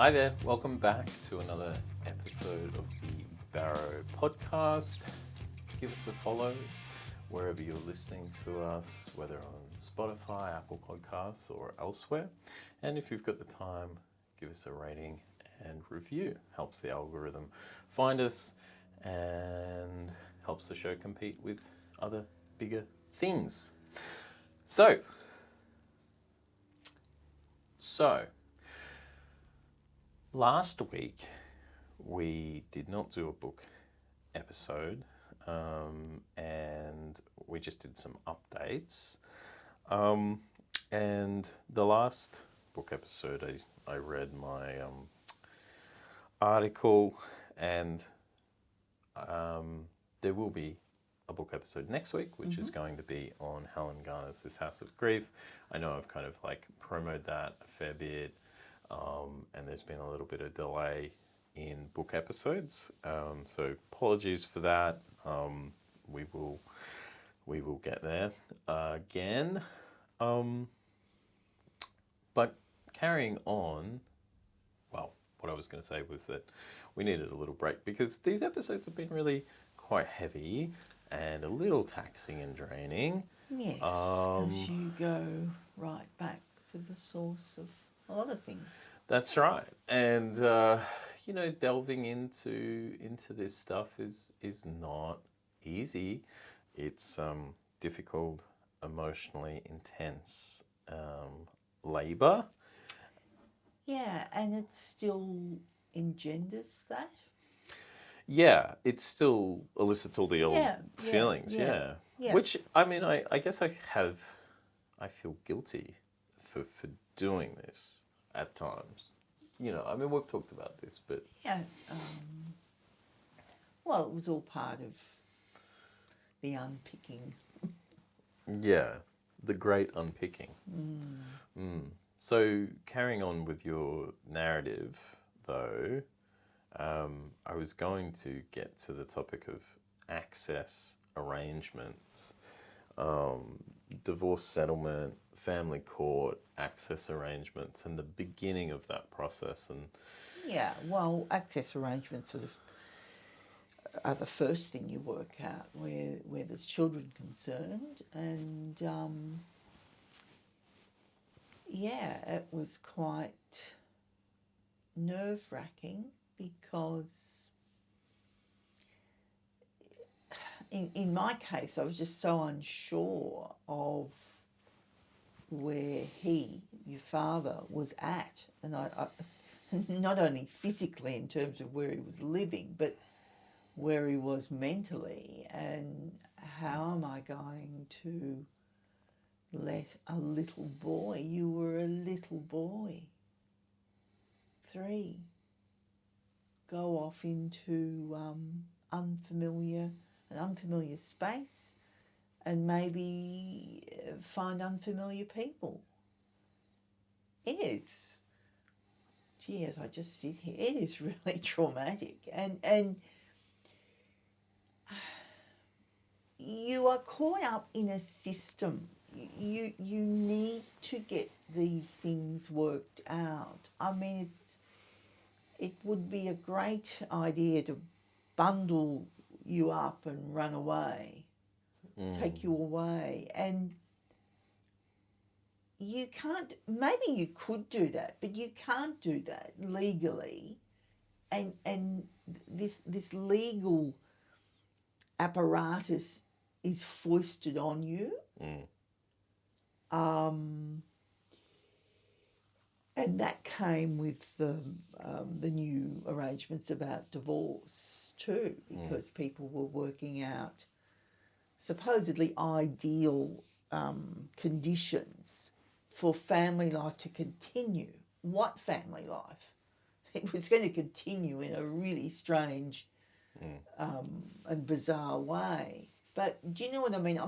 Hi there, welcome back to another episode of the Barrow podcast. Give us a follow wherever you're listening to us, whether on Spotify, Apple Podcasts or elsewhere. And if you've got the time, give us a rating and review. Helps the algorithm find us and helps the show compete with other bigger things. So, last week we did not do a book episode, and we just did some updates. And the last book episode, I read my article, and there will be a book episode next week, which is going to be on Helen Garner's This House of Grief. I know I've kind of like promoted that a fair bit, and there's been a little bit of delay in book episodes, so apologies for that. We will get there again. But carrying on, well, what I was going to say was that we needed a little break because these episodes have been really quite heavy and a little taxing and draining. Yes, because you go right back to the source of a lot of things. That's right. And, delving into this stuff is not easy. It's difficult, emotionally intense labour. Yeah, and it still engenders that. Yeah, it still elicits all the old feelings, yeah. Which, I mean, I guess I feel guilty for doing this at times. You know, I mean, we've talked about this, but... Yeah, well, it was all part of the unpicking. Yeah, the great unpicking. So, carrying on with your narrative, though, I was going to get to the topic of access arrangements, divorce settlement, family court, access arrangements, and the beginning of that process. And yeah, well, access arrangements sort of are the first thing you work out where there's children concerned, and it was quite nerve-wracking because in my case I was just so unsure of where your father was at, and I not only physically in terms of where he was living, but where he was mentally, and how am I going to let a little boy, you were a little boy, 3, go off into an unfamiliar space and maybe find unfamiliar people. It is, as I just sit here, it is really traumatic, and you are caught up in a system. You need to get these things worked out. I mean, it would be a great idea to bundle you up and run away, take you away, and you can't. Maybe you could do that, but you can't do that legally, and this legal apparatus is foisted on you. And that came with the new arrangements about divorce too, because people were working out supposedly ideal conditions for family life to continue. What family life? It was going to continue in a really strange and bizarre way. But do you know what I mean?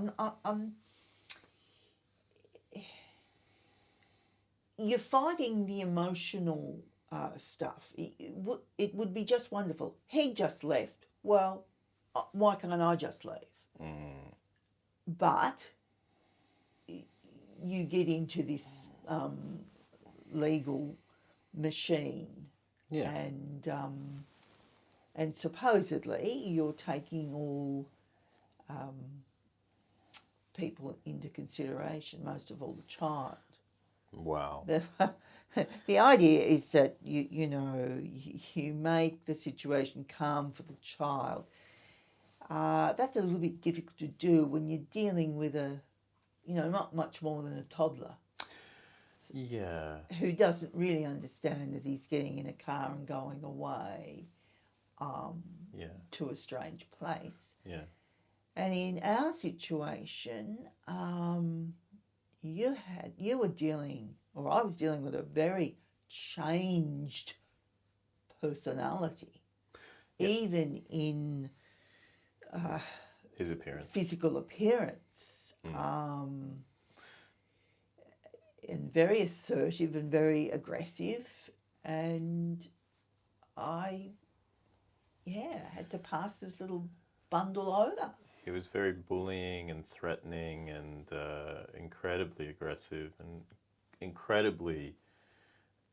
You're fighting the emotional stuff. It would be just wonderful. He just left. Well, why can't I just leave? But you get into this legal machine Yeah. And supposedly you're taking all people into consideration, most of all the child. Wow. The idea is that you make the situation calm for the child. That's a little bit difficult to do when you're dealing with not much more than a toddler. Yeah. Who doesn't really understand that he's getting in a car and going away to a strange place. Yeah. And in our situation, I was dealing with a very changed personality, even in his appearance, physical appearance, and very assertive and very aggressive, and I had to pass this little bundle over. He was very bullying and threatening and incredibly aggressive and incredibly,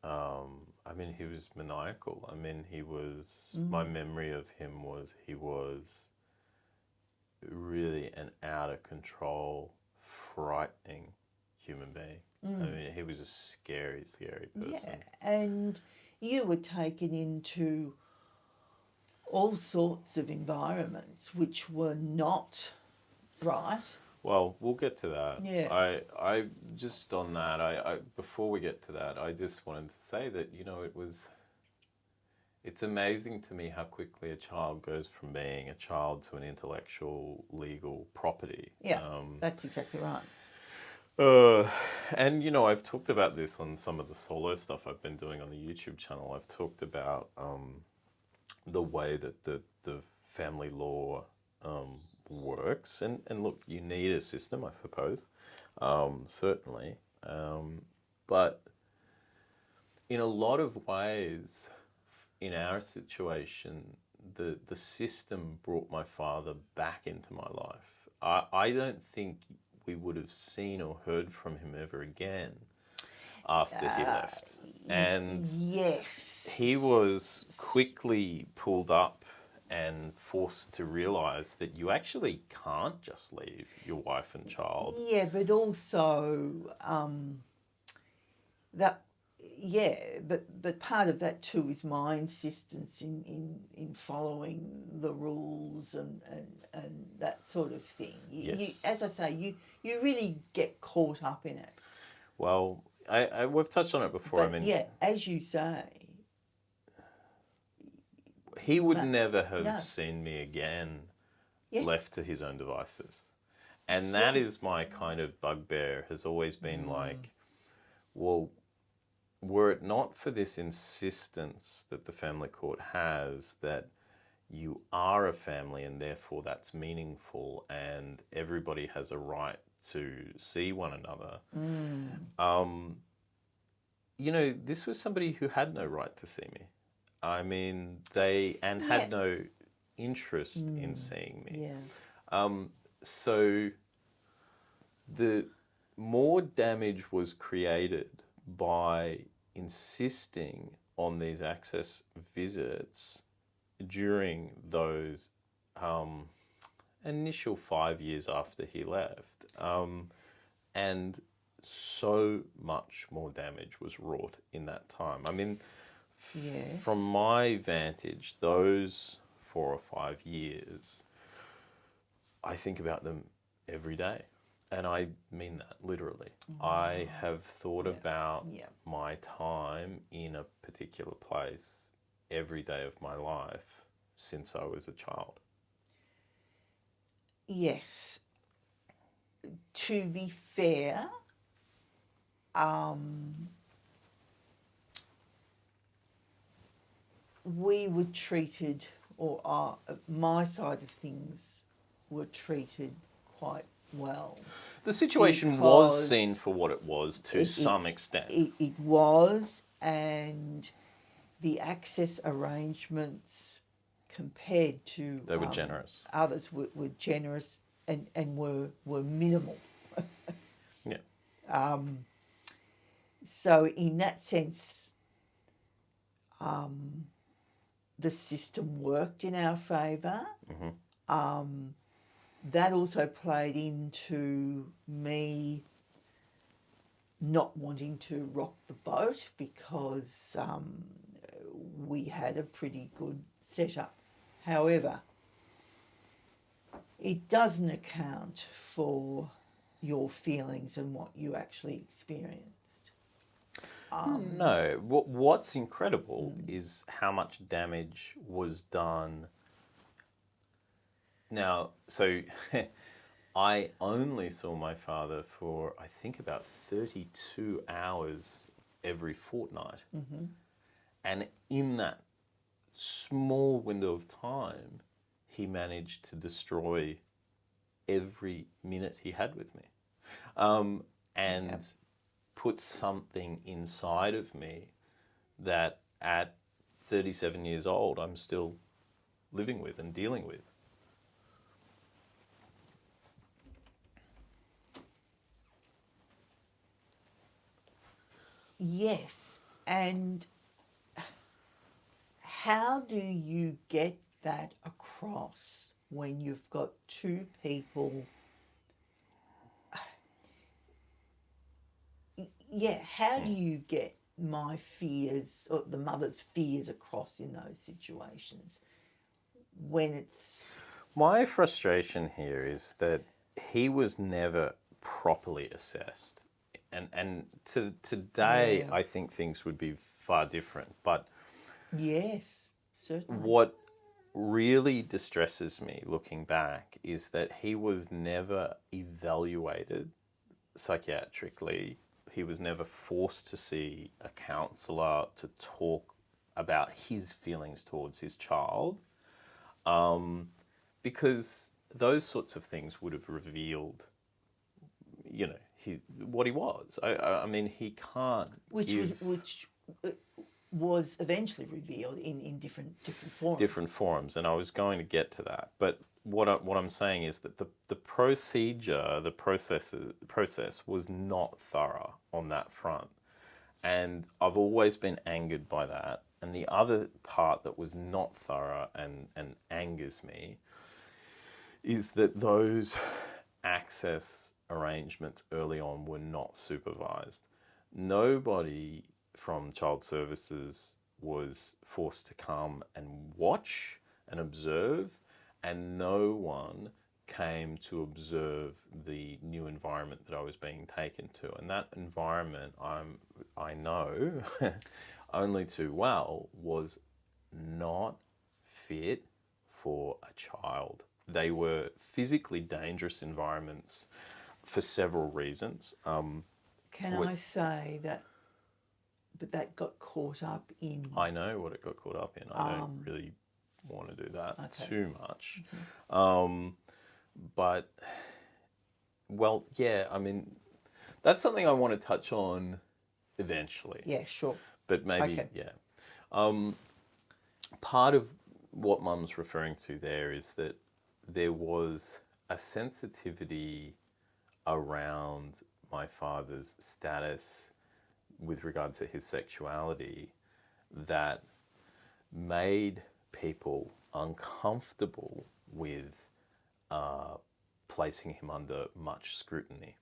he was maniacal. He was, my memory of him was he was really an out of control, frightening human being. He was a scary, scary person. Yeah, and you were taken into all sorts of environments which were not right. Well, we'll get to that. Yeah. I just on that, I before we get to that, I just wanted to say that, it's amazing to me how quickly a child goes from being a child to an intellectual, legal property. Yeah, that's exactly right. And, I've talked about this on some of the solo stuff I've been doing on the YouTube channel. I've talked about the way that the family law works. And look, you need a system, I suppose, certainly. But in a lot of ways, in our situation, the system brought my father back into my life. I don't think we would have seen or heard from him ever again after he left. And yes, he was quickly pulled up and forced to realise that you actually can't just leave your wife and child. Yeah, but also but part of that too is my insistence in following the rules and that sort of thing. You, as I say, you really get caught up in it. Well, we've touched on it before. But as you say, he would never have seen me again left to his own devices. And that is my kind of bugbear, has always been like, well, were it not for this insistence that the family court has that you are a family and therefore that's meaningful and everybody has a right to see one another. This was somebody who had no right to see me. Had no interest in seeing me. Yeah. So the more damage was created by insisting on these access visits during those initial 5 years after he left. And so much more damage was wrought in that time. From my vantage, those 4 or 5 years, I think about them every day. And I mean that literally. I have thought about my time in a particular place every day of my life since I was a child. Yes. To be fair, we were treated, or my side of things were treated quite well. The situation was seen for what it was to some extent. It was, and the access arrangements compared to... They were generous. Others were generous and were minimal. Yeah. So in that sense, the system worked in our favour. Mm-hmm. That also played into me not wanting to rock the boat because we had a pretty good setup. However, it doesn't account for your feelings and what you actually experienced. No, what's incredible is how much damage was done. Now, so I only saw my father for, I think, about 32 hours every fortnight. Mm-hmm. And in that small window of time, he managed to destroy every minute he had with me. And Yep. put something inside of me that at 37 years old, I'm still living with and dealing with. Yes, and how do you get that across when you've got two people? Yeah, how do you get my fears or the mother's fears across in those situations when it's... My frustration here is that he was never properly assessed. And today, Yeah. I think things would be far different. But Yes, certainly. what really distresses me looking back is that he was never evaluated psychiatrically. He was never forced to see a counsellor to talk about his feelings towards his child, because those sorts of things would have revealed, what he was. I mean, he can't Which was eventually revealed in different forms. different forms, and I was going to get to that. But what I'm saying is that the process was not thorough on that front, and I've always been angered by that. And the other part that was not thorough and angers me is that those access arrangements early on were not supervised. Nobody from child services was forced to come and watch and observe, and no one came to observe the new environment that I was being taken to. And that environment, I know only too well, was not fit for a child. They were physically dangerous environments for several reasons. Can I say that, but that got caught up in... I know what it got caught up in. I don't really want to do that too much. But, well, yeah, I mean, that's something I want to touch on eventually. Yeah, sure. But maybe, part of what Mum's referring to there is that there was a sensitivity around my father's status with regard to his sexuality that made people uncomfortable with placing him under much scrutiny.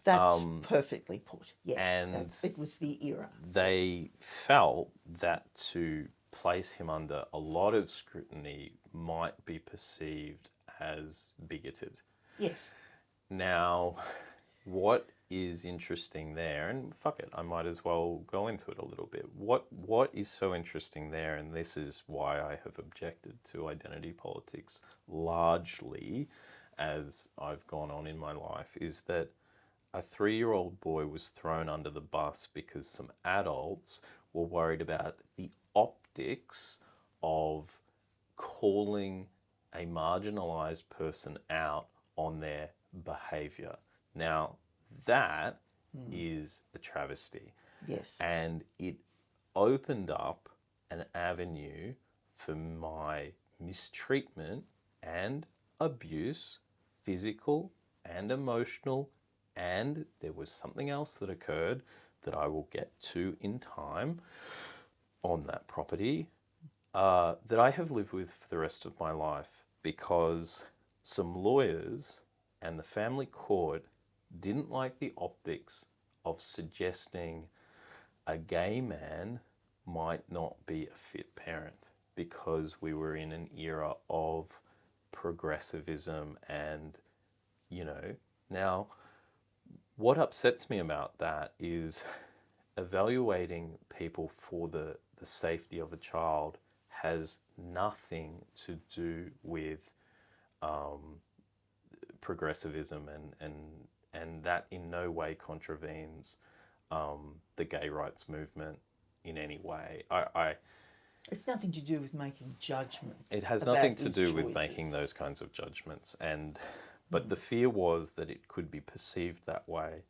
That's perfectly put. Yes, and it was the era. They felt that to place him under a lot of scrutiny might be perceived as bigoted. Yes. Now, what is interesting there, and fuck it, I might as well go into it a little bit. What is so interesting there, and this is why I have objected to identity politics largely as I've gone on in my life, is that a 3-year-old boy was thrown under the bus because some adults were worried about the optics of calling a marginalized person out on their behavior. Now, that is a travesty. Yes. And it opened up an avenue for my mistreatment and abuse, physical and emotional, and there was something else that occurred that I will get to in time, on that property that I have lived with for the rest of my life, because some lawyers and the family court didn't like the optics of suggesting a gay man might not be a fit parent, because we were in an era of progressivism. And, now what upsets me about that is evaluating people for the safety of a child has nothing to do with progressivism, and that in no way contravenes the gay rights movement in any way. It's nothing to do with making judgments. It has about nothing to his do with choices. making those kinds of judgments, but the fear was that it could be perceived that way.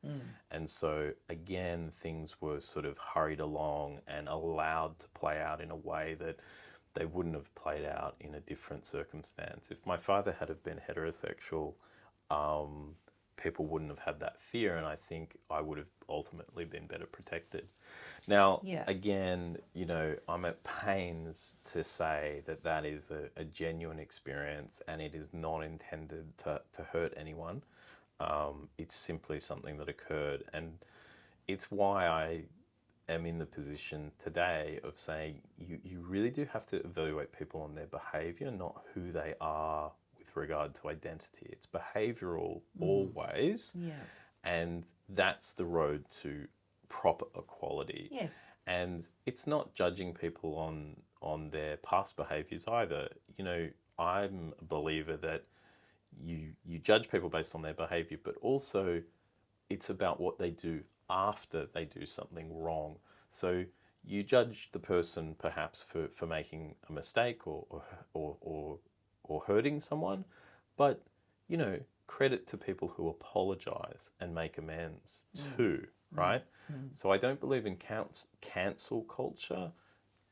And so again, things were sort of hurried along and allowed to play out in a way that they wouldn't have played out in a different circumstance. If my father had have been heterosexual, people wouldn't have had that fear, and I think I would have ultimately been better protected. Now, again, I'm at pains to say that that is a genuine experience, and it is not intended to hurt anyone. It's simply something that occurred, and it's why I am in the position today of saying you really do have to evaluate people on their behaviour, not who they are with regard to identity. It's behavioural always, and that's the road to proper equality. Yes. And it's not judging people on their past behaviours either. I'm a believer that you judge people based on their behaviour, but also it's about what they do after they do something wrong. So you judge the person perhaps for making a mistake or hurting someone, but credit to people who apologise and make amends too, right? So I don't believe in cancel culture,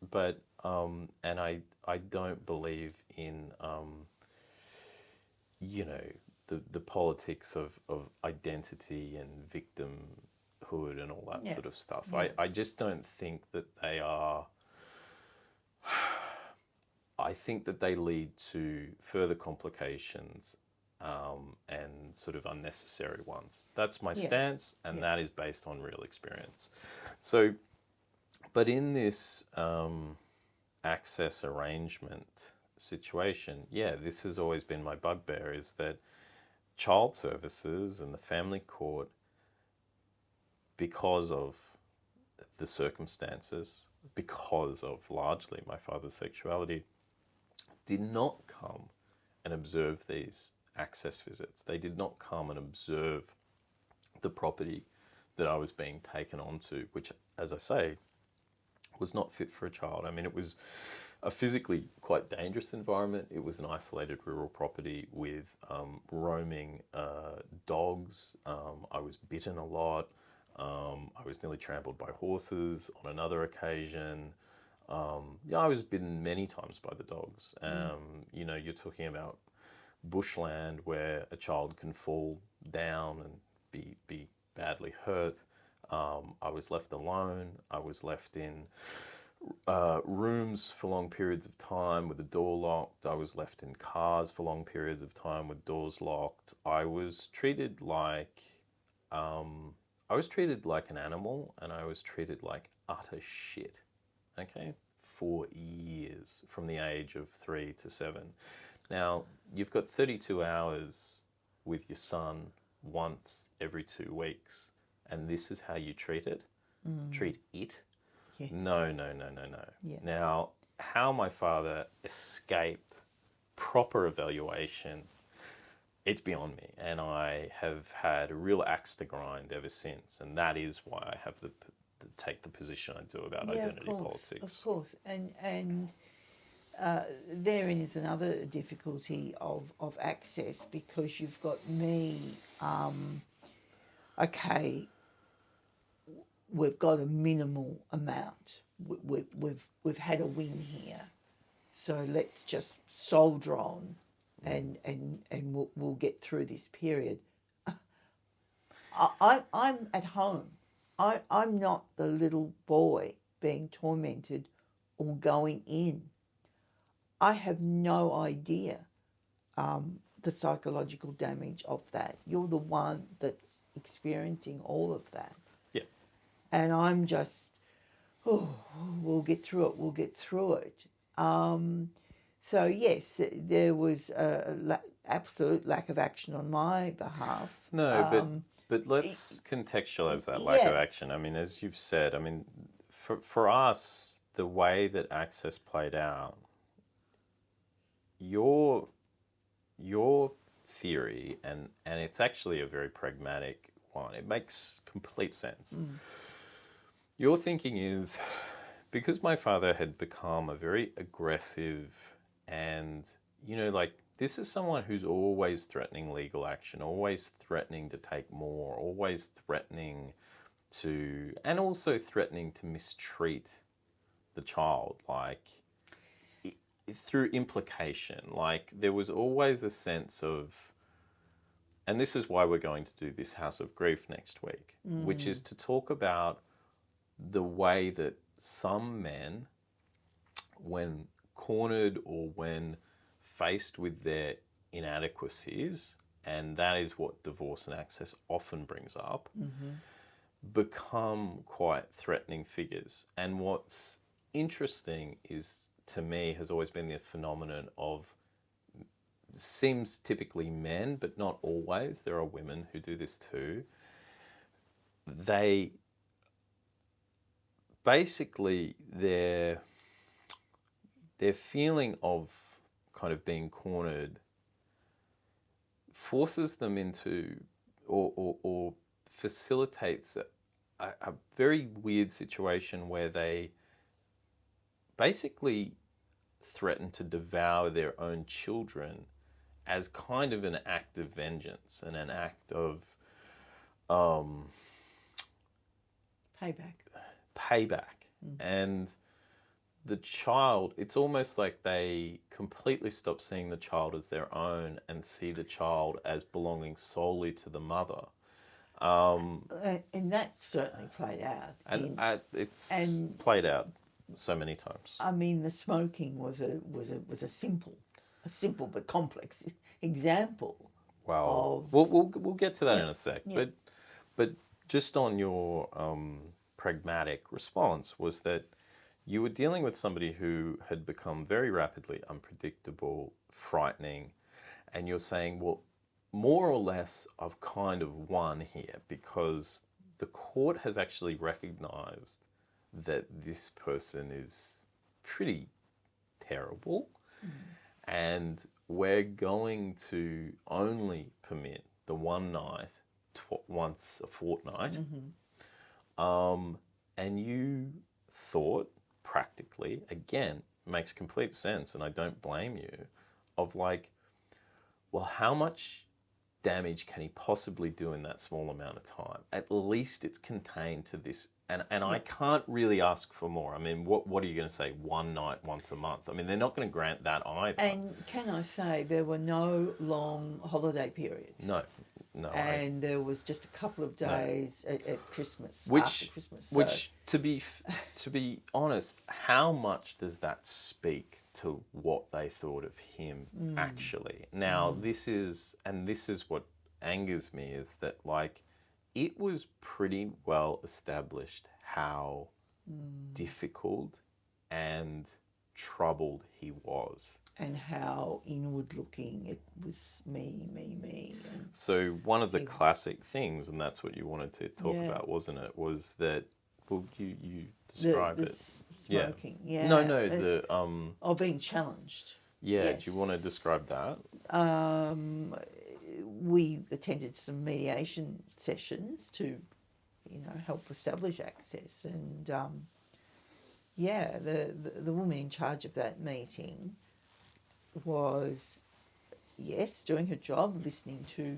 but and I don't believe in the politics of identity and victimhood and all that sort of stuff. I just don't think that they are. I think that they lead to further complications and sort of unnecessary ones. That's my stance, and that is based on real experience. So, but in this access arrangement situation, this has always been my bugbear, is that child services and the family court, because of the circumstances, because of largely my father's sexuality, did not come and observe these access visits. They did not come and observe the property that I was being taken onto, which, as I say, was not fit for a child. I mean, it was a physically quite dangerous environment. It was an isolated rural property with roaming dogs. I was bitten a lot. I was nearly trampled by horses on another occasion. I was bitten many times by the dogs. You're talking about bushland where a child can fall down and be badly hurt. I was left alone. I was left in rooms for long periods of time with the door locked. I was left in cars for long periods of time with doors locked. I was treated like an animal, and I was treated like utter shit. Okay, for years, from the age of 3 to 7. Now, you've got 32 hours with your son once every 2 weeks, and this is how you treat it? Treat it? Yes. No. Yeah. Now, how my father escaped proper evaluation, it's beyond me, and I have had a real axe to grind ever since, and that is why I have take the position I do about identity politics. Of course, and therein is another difficulty of access, because you've got me. Okay, we've got a minimal amount. We've had a win here, so let's just soldier on, and we'll get through this period. I'm at home. I'm not the little boy being tormented or going in. I have no idea the psychological damage of that. You're the one that's experiencing all of that. Yeah. And I'm just, we'll get through it, we'll get through it. So yes, there was a absolute lack of action on my behalf. No, but let's contextualize that lack of action. I mean, as you've said, I mean, for us, the way that Access played out, your theory, and it's actually a very pragmatic one. It makes complete sense. Your thinking is, because my father had become a very aggressive and, like, this is someone who's always threatening legal action, always threatening to take more, always threatening to, and also threatening to mistreat the child, like, through implication. Like, there was always a sense of, and this is why we're going to do this House of Grief next week, which is to talk about the way that some men, when cornered or when faced with their inadequacies, and that is what Divorce and Access often brings up, become quite threatening figures. And what's interesting is, to me, has always been the phenomenon of, seems typically men, but not always. There are women who do this too. They basically, their feeling of kind of being cornered forces them into, or facilitates a very weird situation where they basically threaten to devour their own children as kind of an act of vengeance and an act of payback. And the child, it's almost like they completely stop seeing the child as their own and see the child as belonging solely to the mother. And that certainly played out. It's played out so many times. I mean, the smoking was a simple but complex example. Well, we'll get to that in a sec. Yeah. But just on your pragmatic response was that you were dealing with somebody who had become very rapidly unpredictable, frightening, and you're saying, well, more or less I've kind of won here, because the court has actually recognized that this person is pretty terrible, and we're going to only permit the one night, once a fortnight. And you thought, practically, again, makes complete sense, and I don't blame you, of like, well, how much damage can he possibly do in that small amount of time? At least it's contained to this. And I can't really ask for more. I mean, what are you going to say? One night, once a month? I mean, they're not going to grant that either. And can I say, there were no long holiday periods. No. And there was just a couple of days at Christmas, after Christmas. Which, to be honest, how much does that speak to what they thought of him actually? Now, this is what angers me, is that, like, it was pretty well established how difficult and troubled he was. And how inward looking it was, me. And so one of the classic things, and that's what you wanted to talk about, wasn't it? Was that, well, you describe it. Smoking, yeah. No, being challenged. Yeah, yes. Do you want to describe that? We attended some mediation sessions to, help establish access, and the woman in charge of that meeting was, yes, doing her job, listening to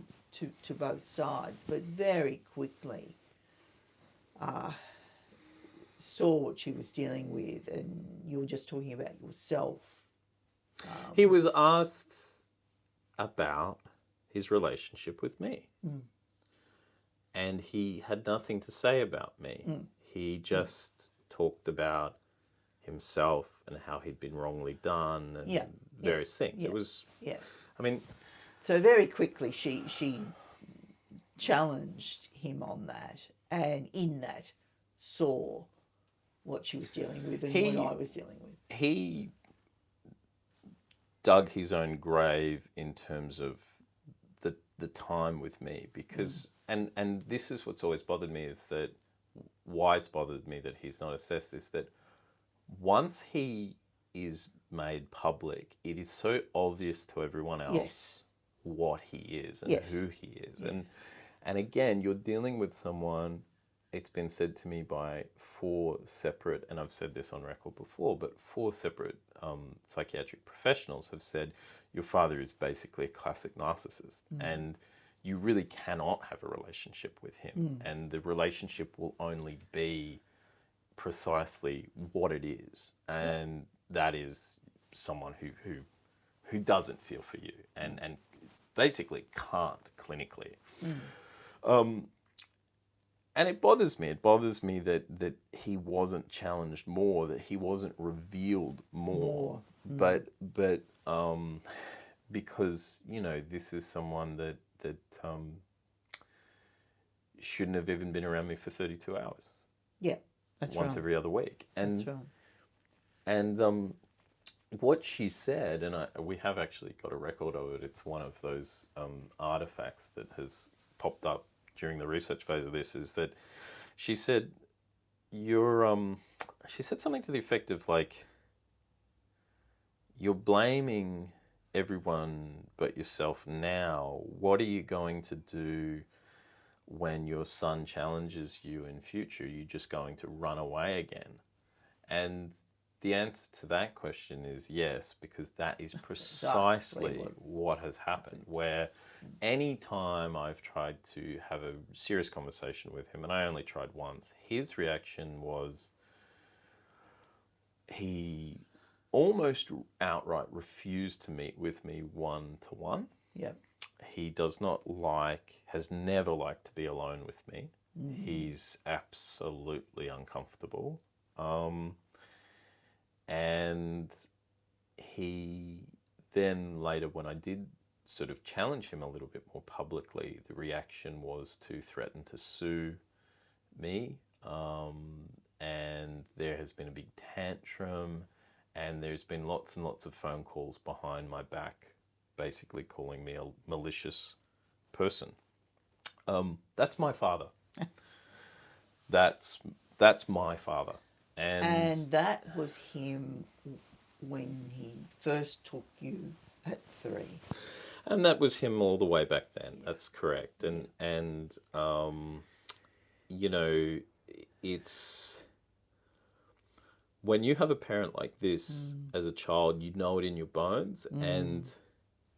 both sides, but very quickly saw what she was dealing with. And you were just talking about yourself. He was asked about his relationship with me. And he had nothing to say about me. He just talked about himself and how he'd been wrongly done and various things. It was, I mean... So very quickly she challenged him on that, and in that saw what she was dealing with and what I was dealing with. He dug his own grave in terms of the time with me, because and this is what's always bothered me, is that why it's bothered me that he's not assessed this, that once he is made public, it is so obvious to everyone else what he is and who he is. And again, you're dealing with someone, it's been said to me by 4 separate, and I've said this on record before, but 4 separate psychiatric professionals have said your father is basically a classic narcissist, and you really cannot have a relationship with him, and the relationship will only be precisely what it is, and that is someone who doesn't feel for you and basically can't clinically. And it bothers me. It bothers me that he wasn't challenged more, that he wasn't revealed more. But because, you know, this is someone that shouldn't have even been around me for 32 hours. Yeah, that's once every other week. And that's right. And what she said, and we have actually got a record of it. It's one of those artifacts that has popped up during the research phase of this, is that she said, she said something to the effect of, like, you're blaming everyone but yourself now. What are you going to do when your son challenges you in future? Are you just going to run away again? And the answer to that question is yes, because that is precisely what has happened, where any time I've tried to have a serious conversation with him, and I only tried once, his reaction was he almost outright refused to meet with me one-to-one. Yeah. He has never liked to be alone with me. He's absolutely uncomfortable. And he then later, when I did sort of challenge him a little bit more publicly, the reaction was to threaten to sue me. And there has been a big tantrum, and there's been lots and lots of phone calls behind my back, basically calling me a malicious person. That's my father. That's my father. And that was him when he first took you at 3. And that was him all the way back then. That's correct. And you know, it's when you have a parent like this as a child, you know it in your bones. And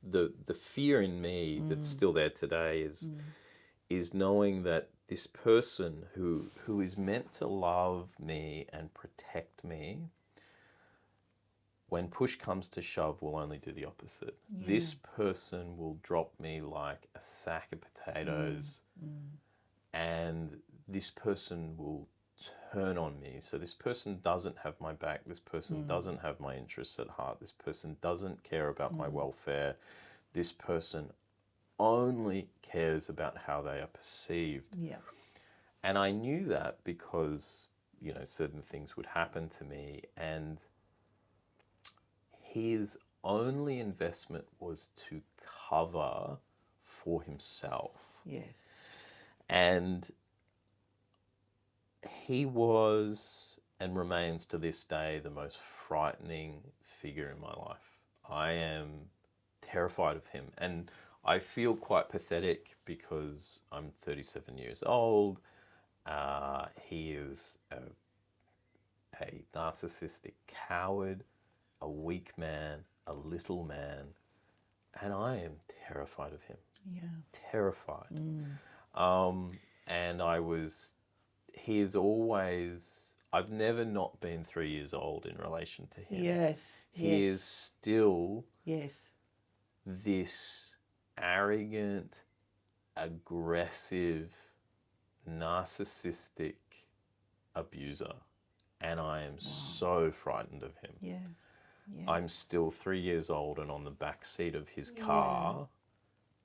the fear in me that's still there today is knowing that this person who is meant to love me and protect me, when push comes to shove, will only do the opposite. Yeah. This person will drop me like a sack of potatoes, and this person will turn on me. So this person doesn't have my back. This person doesn't have my interests at heart. This person doesn't care about my welfare. This person only cares about how they are perceived. Yeah. And I knew that because, you know, certain things would happen to me, and his only investment was to cover for himself. Yes. And he was and remains to this day the most frightening figure in my life. I am terrified of him, and I feel quite pathetic because I'm 37 years old. He is a narcissistic coward, a weak man, a little man, and I am terrified of him. Yeah. Terrified. And he is always, I've never not been 3 years old in relation to him. Yes. He is still this arrogant, aggressive, narcissistic abuser. and I am so frightened of him. Yeah. Yeah. I'm still 3 years old and on the back seat of his car.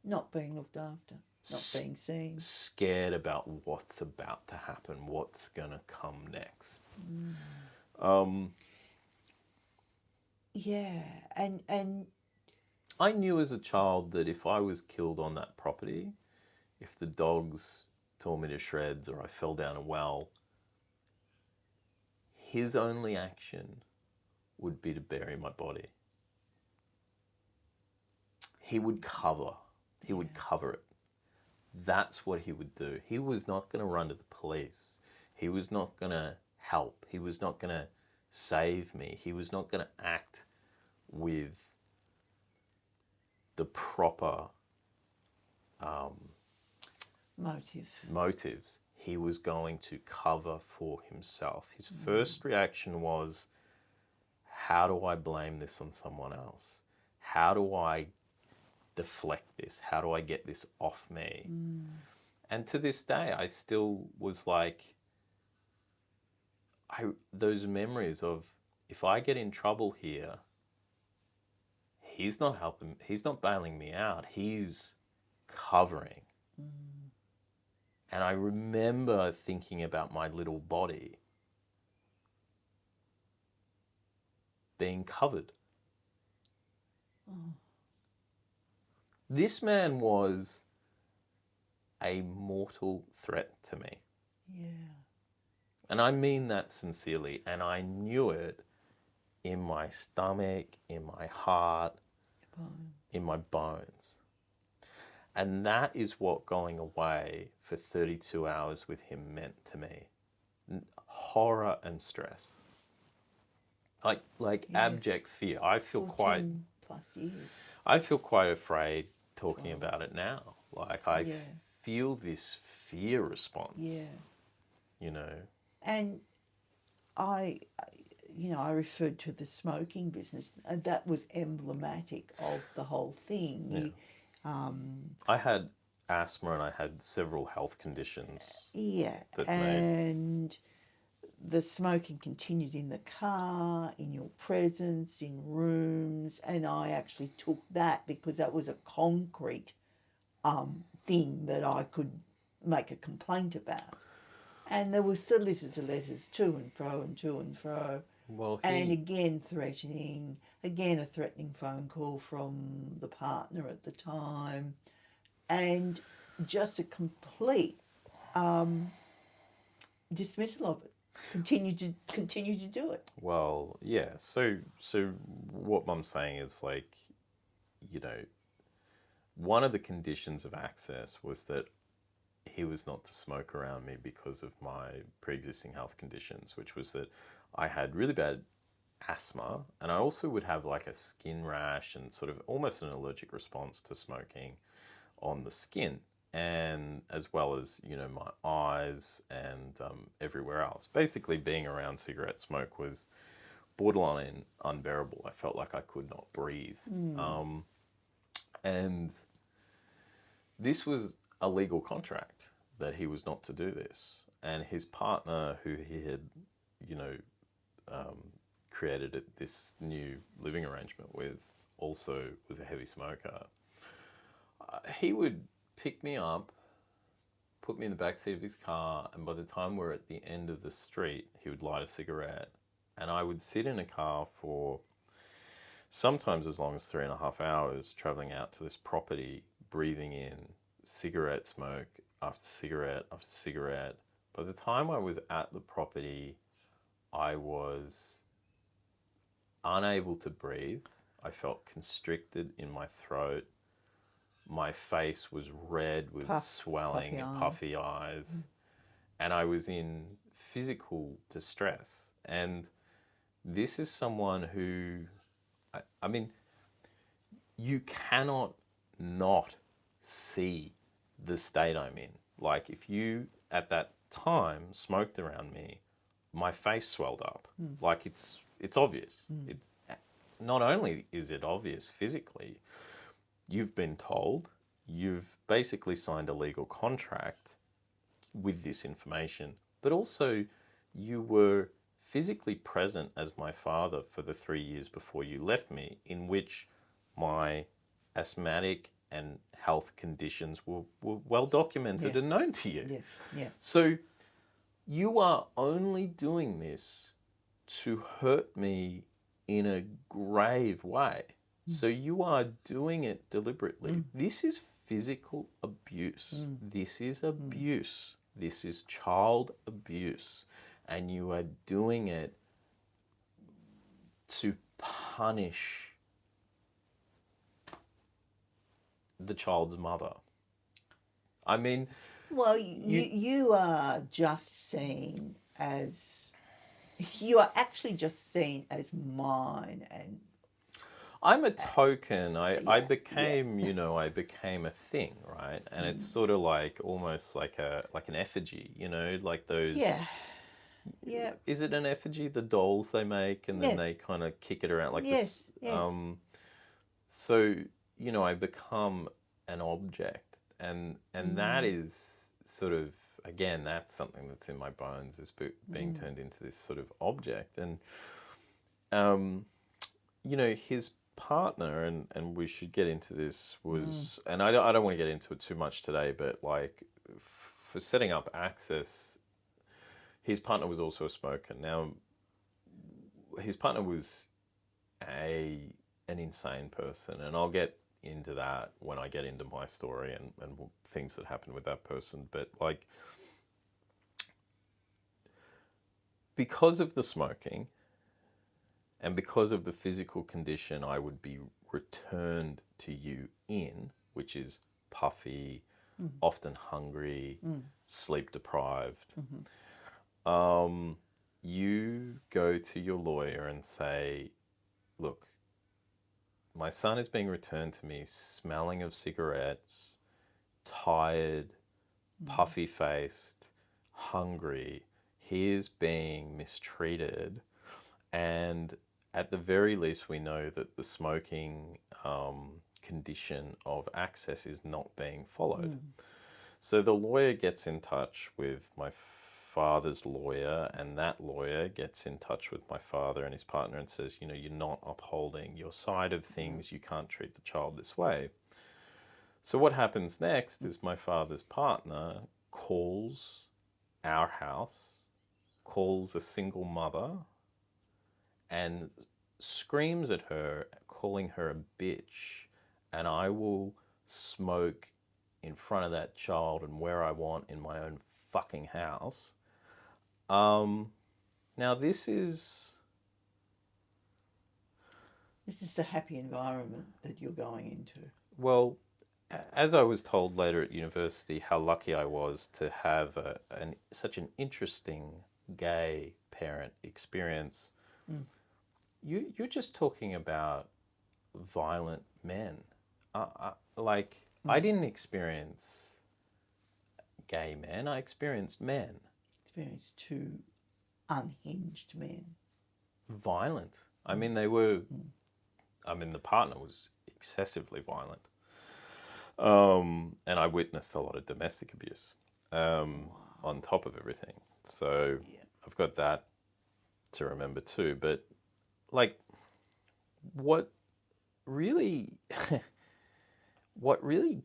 Not being looked after, not being seen. Scared about what's about to happen, what's going to come next. Yeah, and I knew as a child that if I was killed on that property, if the dogs tore me to shreds or I fell down a well, his only action would be to bury my body. He would cover it. That's what he would do. He was not going to run to the police. He was not going to help. He was not going to save me. He was not going to act with the proper motives. He was going to cover for himself. His first reaction was, how do I blame this on someone else? How do I deflect this? How do I get this off me? And to this day, I still was like, those memories of, if I get in trouble here, he's not helping, he's not bailing me out, he's covering. And I remember thinking about my little body being covered. This man was a mortal threat to me. yeah, And I mean that sincerely. And I knew it in my stomach, in my heart, in my bones. And that is what going away for 32 hours with him meant to me. Horror and stress. Like abject fear. I feel 14 plus years. I feel quite afraid talking about it now. Like I feel this fear response. Yeah. You know. And I referred to the smoking business, and that was emblematic of the whole thing. I had asthma and I had several health conditions. Yeah, and the smoking continued in the car, in your presence, in rooms, and I actually took that because that was a concrete thing that I could make a complaint about. And there were solicitor letters to and fro. Well, and again threatening, again a threatening phone call from the partner at the time, and just a complete dismissal of it. Continue to do it. Well, yeah. So what Mum's saying is, like, you know, one of the conditions of access was that he was not to smoke around me because of my pre-existing health conditions, which was that I had really bad asthma, and I also would have like a skin rash and sort of almost an allergic response to smoking on the skin, and as well as, you know, my eyes and everywhere else. Basically, being around cigarette smoke was borderline unbearable. I felt like I could not breathe. And this was a legal contract that he was not to do this. And his partner, who he had, you know, created this new living arrangement with, also was a heavy smoker. He would pick me up, put me in the backseat of his car, and by the time we're at the end of the street, he would light a cigarette. And I would sit in a car for sometimes as long as 3.5 hours, traveling out to this property, breathing in cigarette smoke after cigarette after cigarette. By the time I was at the property, I was unable to breathe. I felt constricted in my throat. My face was red with swelling and puffy eyes. And I was in physical distress. And this is someone who, I mean, you cannot not see the state I'm in. Like, if you, at that time, smoked around me, my face swelled up. Like, it's obvious. It's, not only is it obvious physically, you've been told, you've basically signed a legal contract with this information, but also you were physically present as my father for the 3 years before you left me, in which my asthmatic and health conditions were well documented and known to you. Yeah, yeah. So you are only doing this to hurt me in a grave way. So you are doing it deliberately. This is physical abuse. This is abuse. This is child abuse. And you are doing it to punish the child's mother. I mean... Well, you are just seen as... You are actually just seen as mine, and... I'm a token. I became, you know, I became a thing, right? And it's sort of like almost like an effigy, you know, like those. Yeah. Yeah. Is it an effigy? The dolls they make, and then they kind of kick it around like this. Yes. So you know, I become an object, and that is sort of, again, that's something that's in my bones, is being turned into this sort of object, and you know, his partner, and we should get into this, was, and I don't want to get into it too much today, but like for setting up Access, his partner was also a smoker. Now, his partner was an insane person, and I'll get into that when I get into my story and things that happened with that person. But like, because of the smoking and because of the physical condition I would be returned to you in, which is puffy, often hungry, sleep deprived, you go to your lawyer and say, look, my son is being returned to me smelling of cigarettes, tired, puffy-faced, hungry. He is being mistreated, and at the very least we know that the smoking condition of Access is not being followed. So the lawyer gets in touch with my father's lawyer, and that lawyer gets in touch with my father and his partner and says, you know, you're not upholding your side of things. You can't treat the child this way. So what happens next is my father's partner calls our house, calls a single mother, and screams at her, calling her a bitch, and I will smoke in front of that child and where I want in my own fucking house. Now this is the happy environment that you're going into. Well, as I was told later at university, how lucky I was to have such an interesting gay parent experience. You're just talking about violent men. I didn't experience gay men. I experienced men. Experienced two unhinged men. Violent. I mean, they were... I mean, the partner was excessively violent. And I witnessed a lot of domestic abuse on top of everything. So I've got that to remember too. But like, what really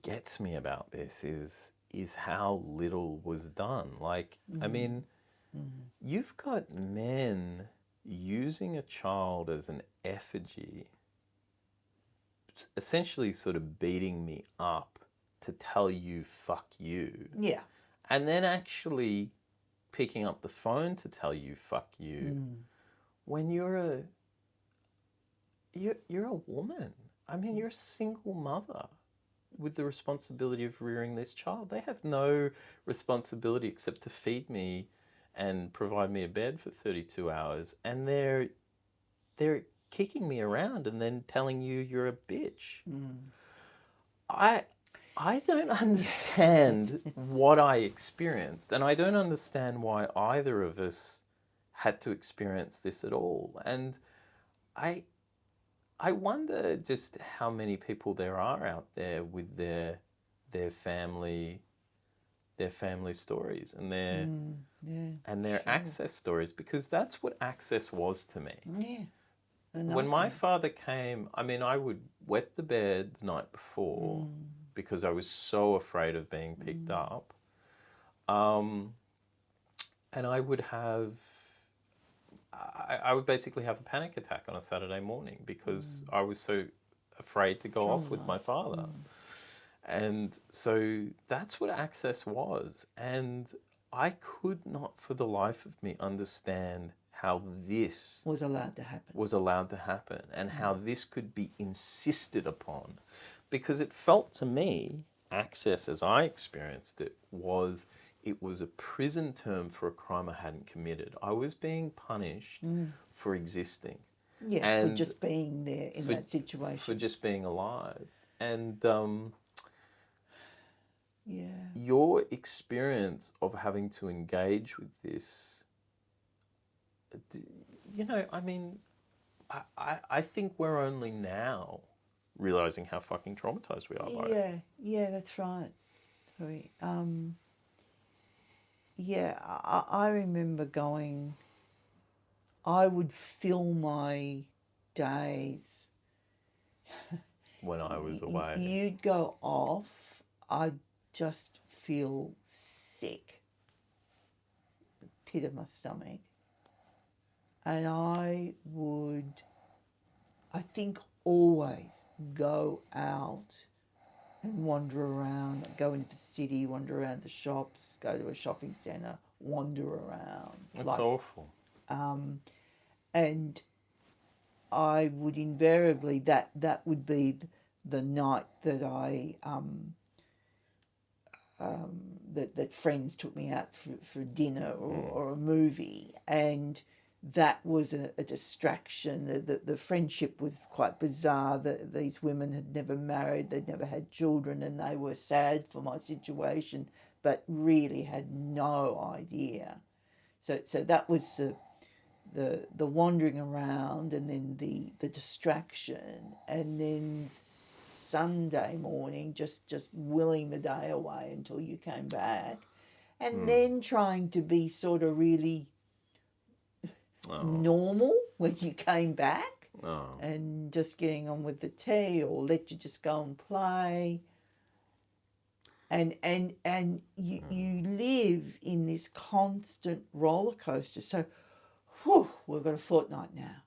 gets me about this is how little was done. Like, I mean, you've got men using a child as an effigy, essentially sort of beating me up to tell you fuck you. Yeah. And then actually picking up the phone to tell you fuck you when you're a woman. I mean, you're a single mother with the responsibility of rearing this child. They have no responsibility except to feed me and provide me a bed for 32 hours. And they're kicking me around and then telling you you're a bitch. I don't understand what I experienced, and I don't understand why either of us had to experience this at all. And I wonder just how many people there are out there with their family their family stories and their sure. access stories, because that's what access was to me. Yeah. When my father came, I mean, I would wet the bed the night before because I was so afraid of being picked up. And I would basically have a panic attack on a Saturday morning because I was so afraid to go off with my father. And so that's what access was. And I could not for the life of me understand how this was allowed to happen. And how this could be insisted upon. Because it felt to me, access as I experienced it was a prison term for a crime I hadn't committed. I was being punished for existing. Yeah, for just being there in that situation. For just being alive. And yeah, your experience of having to engage with this, you know, I mean, I think we're only now realising how fucking traumatised we are by it. Yeah, that's right. Yeah, I remember going, I would fill my days. When I was away. You'd go off, I'd just feel sick, the pit of my stomach. And I would, I think, always go out and wander around, go into the city, wander around the shops, go to a shopping centre, wander around. That's awful. And I would invariably, that would be the night that that friends took me out for dinner or a movie, and that was a distraction. The friendship was quite bizarre. These women had never married, they'd never had children, and they were sad for my situation, but really had no idea. So that was the wandering around, and then the distraction, and then Sunday morning just willing the day away until you came back, and then trying to be sort of really normal when you came back, and just getting on with the tea, or let you just go and play. And you live in this constant roller coaster. So, we've got a fortnight now,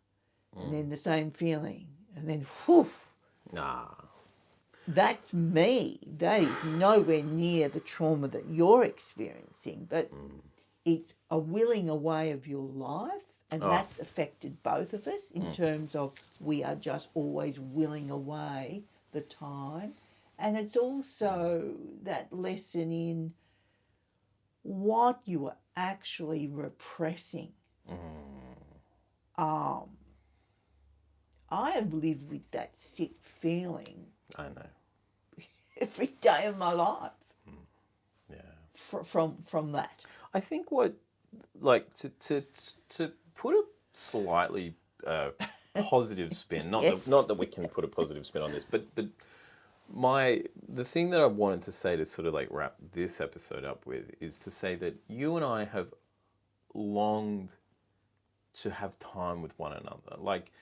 and then the same feeling, and then that's me. That is nowhere near the trauma that you're experiencing, but it's a willing away of your life, and that's affected both of us in terms of we are just always willing away the time. And it's also that lesson in what you are actually repressing. I have lived with that sick feeling. I know. Every day of my life. Yeah. From that. I think what, like, to put a slightly positive spin, not that we can put a positive spin on this, but the thing that I wanted to say to sort of like wrap this episode up with is to say that you and I have longed to have time with one another. Like,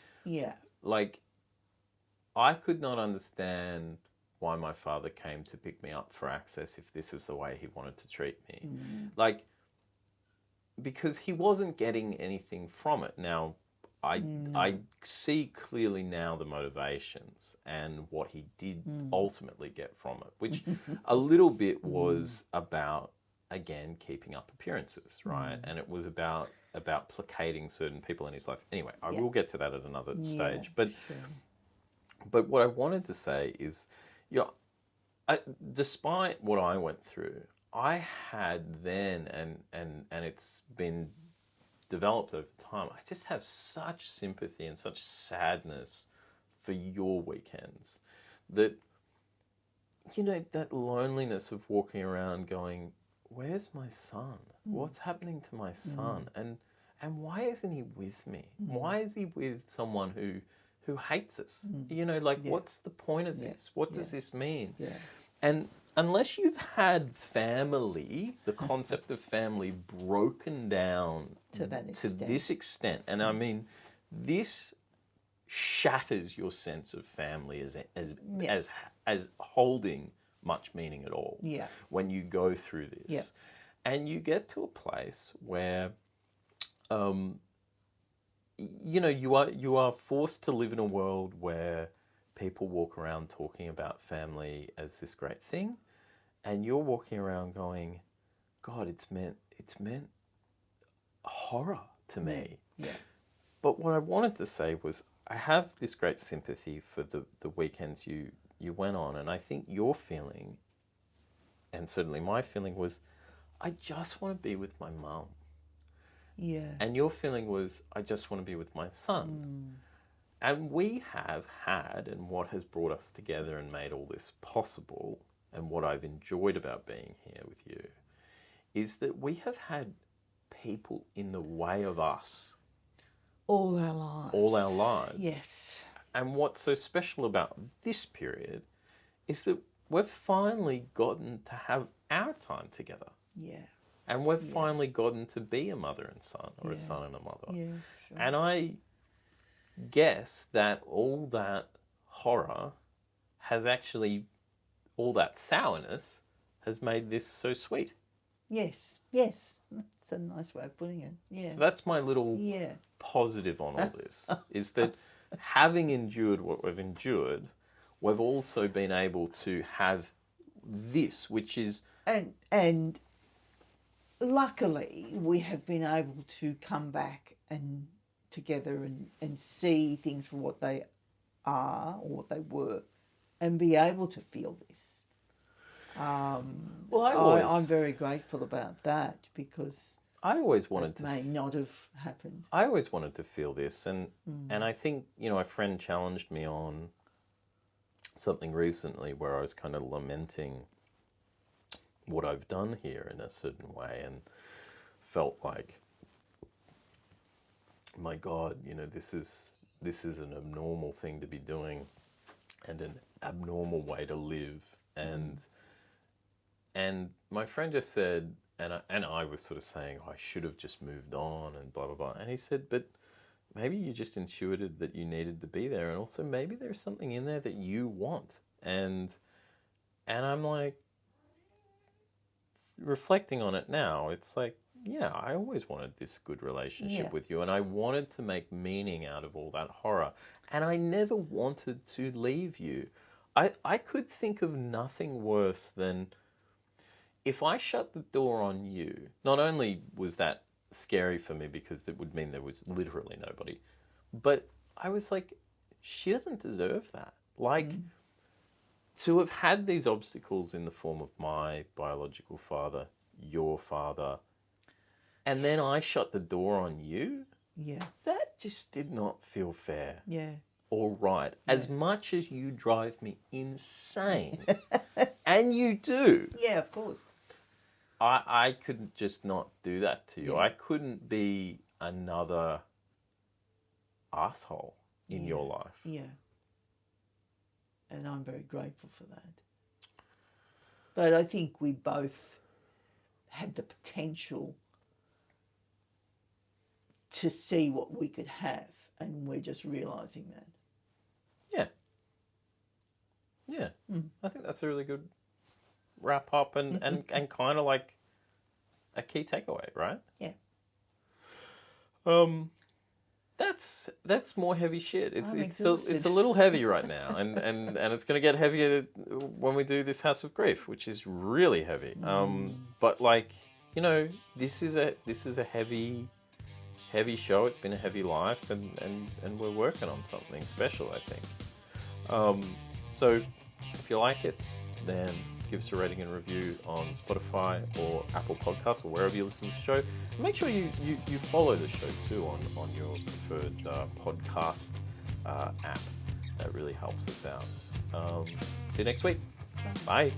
I could not understand why my father came to pick me up for access if this is the way he wanted to treat me. Like, because he wasn't getting anything from it. Now, I see clearly now the motivations and what he did ultimately get from it, which a little bit was about, again, keeping up appearances, right? And it was about placating certain people in his life. Anyway, I will get to that at another stage. But but what I wanted to say is, despite what I went through, I had then, and it's been developed over time, I just have such sympathy and such sadness for your weekends. That, that loneliness of walking around going, where's my son? What's happening to my son? And why isn't he with me? Why is he with someone who hates us? What's the point of this? What does this mean? And unless you've had family, the concept of family broken down To this extent, and I mean, this shatters your sense of family as holding much meaning at all. Yeah. When you go through this, Yeah. and you get to a place where, you are forced to live in a world where people walk around talking about family as this great thing, and you're walking around going, God, it's meant horror to me. Yeah. But what I wanted to say was, I have this great sympathy for the weekends you went on, and I think your feeling, and certainly my feeling, was, I just want to be with my mum. Yeah. And your feeling was, I just want to be with my son. And we have had, and what has brought us together and made all this possible, and what I've enjoyed about being here with you, is that we have had people in the way of us. All our lives. All our lives. Yes. And what's so special about this period is that we've finally gotten to have our time together. Yeah. And we've finally gotten to be a mother and son, or a son and a mother. Yeah, sure. And I guess that all that horror has actually, all that sourness has made this so sweet. Yes. Yes. That's a nice way of putting it. Yeah. So that's my little positive on all this, is that having endured what we've endured, we've also been able to have this, which is... And luckily, we have been able to come back and together and see things for what they are or what they were, and be able to feel this. I'm very grateful about that, because I always wanted to... may not have happened. I always wanted to feel this, and I think, a friend challenged me on something recently where I was kind of lamenting what I've done here in a certain way, and felt like, my God, this is an abnormal thing to be doing, and an abnormal way to live, and my friend just said, and I was sort of saying, I should have just moved on and blah blah blah, and he said, but maybe you just intuited that you needed to be there, and also maybe there's something in there that you want, and I'm like, reflecting on it now, it's like, yeah, I always wanted this good relationship with you, and I wanted to make meaning out of all that horror, and I never wanted to leave you. I could think of nothing worse than if I shut the door on you. Not only was that scary for me, because it would mean there was literally nobody, but I was like, she doesn't deserve that. Like, to have had these obstacles in the form of my biological father, your father, and then I shut the door on you, that just did not feel fair. Yeah. Or right. As much as you drive me insane, and you do. Yeah, of course. I could just not do that to you. Yeah. I couldn't be another asshole in your life. Yeah. And I'm very grateful for that. But I think we both had the potential to see what we could have, and we're just realising that. Yeah. I think that's a really good wrap up, and kind of like a key takeaway, right? Yeah. That's more heavy shit. It's exhausted. a little heavy right now, and it's going to get heavier when we do this House of Grief, which is really heavy. But like, this is a heavy show. It's been a heavy life, and we're working on something special, I think. So if you like it, then give us a rating and review on Spotify or Apple Podcasts or wherever you listen to the show. Make sure you follow the show too on your preferred podcast app. That really helps us out. See you next week. Bye.